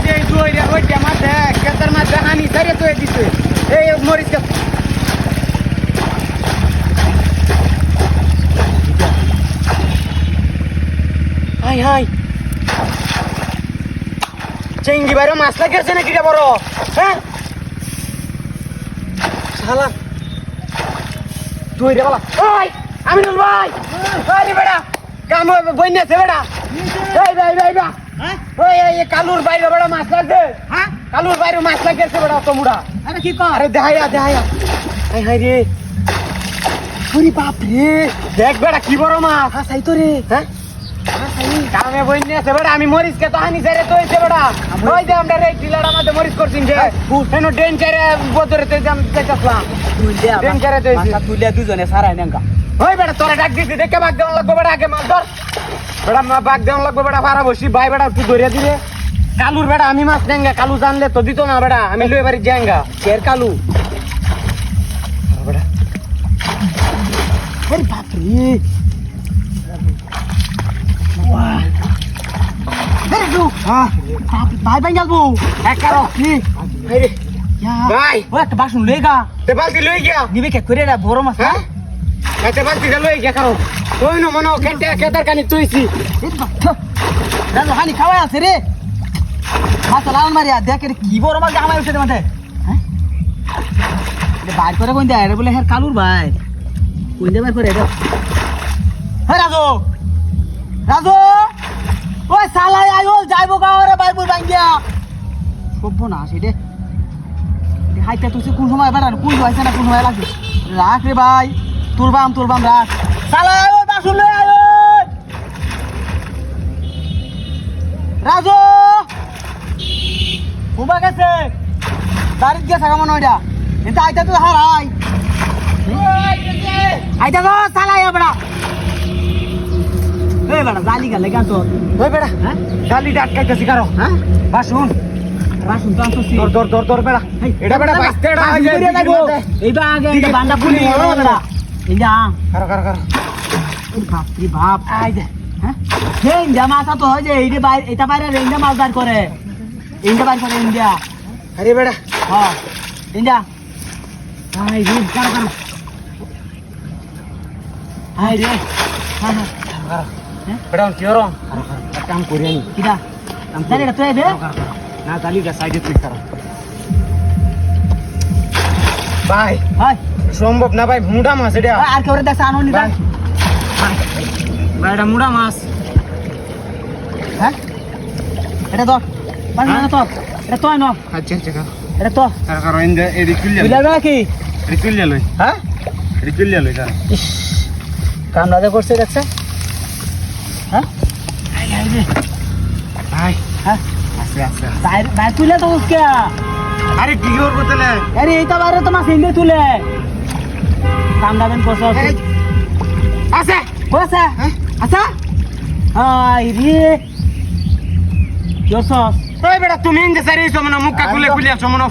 যে দুইরে ওইটা মাঝে কেতার মাঝে হানি ধরে তো দিছে এই মরিচ কে হাই হাই চেঙ্গি বাইরে মাছ লাগিয়েছে নাকি রে বড় হ্যাঁ শালা দুইরে বলা ওই আমিনুল ভাই আরে বেটা কাম বইনেছে বেটা এই ভাই ভাই ভাই হ্যাঁ ওই এই কালুর বাইরে বড় মাছ লাগছে হ্যাঁ কালুর বাইরে মাছ লাগিয়েছে বেটা তো মুড়া আরে কি কর আরে দেখাইয়া হাই হাই রে ওরে বাপ রে দেখ বেটা কি বড় মাছ হ্যাঁ সাই তো রে হ্যাঁ কামে বইনেছে বেটা আমি মরিচ কে তো হানি ছেড়ে তো হইছে বেটা ওই যে আমরা রে ডিলার আমাদের মরিচ করছিন যে কেন ডেঞ্জারে বদরে তো জাম দেখছলাম ডেঞ্জারে তো মাথা তুলে দুজনে সারাই নেঙ্কা ওই বেটা তোরা ডাক দিছি দেখে বাগ দেওয়া লাগবে বেটা আগে মাছ ধর বেটা মা বাগ দেওয়া লাগবে বেটা পারা বসি ভাই বেটা তুই ধরিয়া দিবে কালুর বেটা আমি মাছ নেঙ্গা কালু জানলে তো দিত না বেটা আমি লয়ে বাড়ি যাঙ্গা শের কালু বেটা আরে বাপ রে ভাই ভাই যাবো এক কারো কি ভাই ও একটা বাসন লই গা তে বালতি লই গিয়া নিবে কে করে রে বড় মাছ হ্যাঁ তে বালতি লই গিয়া কারো ওই ন মনো কেটে কেদার কানি তুইছি রাজু হানি খাওয়া আছে রে মাছ লাল মারিয়া দেখ রে কি বড় মাছ আমার উঠে মাঠে হ্যাঁ বাইর করে কোন দেয় রে বলে হের কালুর ভাই কোন দে বাইর করে রে হে রাজু রাজু ওই সালাই আইও যাইবো গাওরে বাইবো ভাঙ্গিয়া সভ্য না সেটা হাইটা তুই কোন সময় বেড়ানো কোন হইছে না কোন সময় লাগবে রাখ রে ভাই তুলবাম রাখ সালাই আইও বাসুন লই আইও রাজু উবা গেছে গাড়িতে গেছে কেমন ওইটা এটা আইতা তুই হারাই আইতা গো সালাই বড়া এই বেটা জালি গেলে কেন তোর ওই বেটা হ্যাঁ জালিটা আটকাইতেছি কারো হ্যাঁ বাসুন তো আনতেছি দর বেটা এটা বেটা বাইস্তে এটা হয়ে যায় এইবা আগে এটা বান্ডা পুলি হলো বেটা এই যা কারো বাপরি বাপ আই দে হ্যাঁ এই জামাটা তো হয় যে এইটা বাইরে এটা বাইরে রেঞ্জা মাছ বার করে ইন্ডিয়া আরে বেটা হ্যাঁ ইন্ডিয়া আই রে কারো আই রে হ্যাঁ বেটা কি হরো কাম করি আমি কিডা কাম তারে তো এবে না তালি গা সাইডে তুই কর ভাই সম্ভব না ভাই মুড়া মাছ এটা আর কেউ দেখ আনো নি ভাই এটা মুড়া মাছ হ্যাঁ এটা ধর পানি না তো এটা তো আনো আচ্ছা এটা তো কারণ ইন্দে এদি কুলিয়া কুলিয়া কি এদি কুলিয়া লই হ্যাঁ এদি কুলিয়া লই জান ইস কাম রাজা করছে দেখছ হ্যাঁ ভাই হ্যাঁ ভাই তুলে তো उसके আরে কি করব তাহলে আরে এইটা বাইরে তো মাছ ইন্দে তুলে কাম দাবেন কোসো আছে কোসা আচ্ছা আই রে জোসস ওই বেটা তুমি ইন্দে সারি তো মনে মুখ খুলে খুলে আছো মনে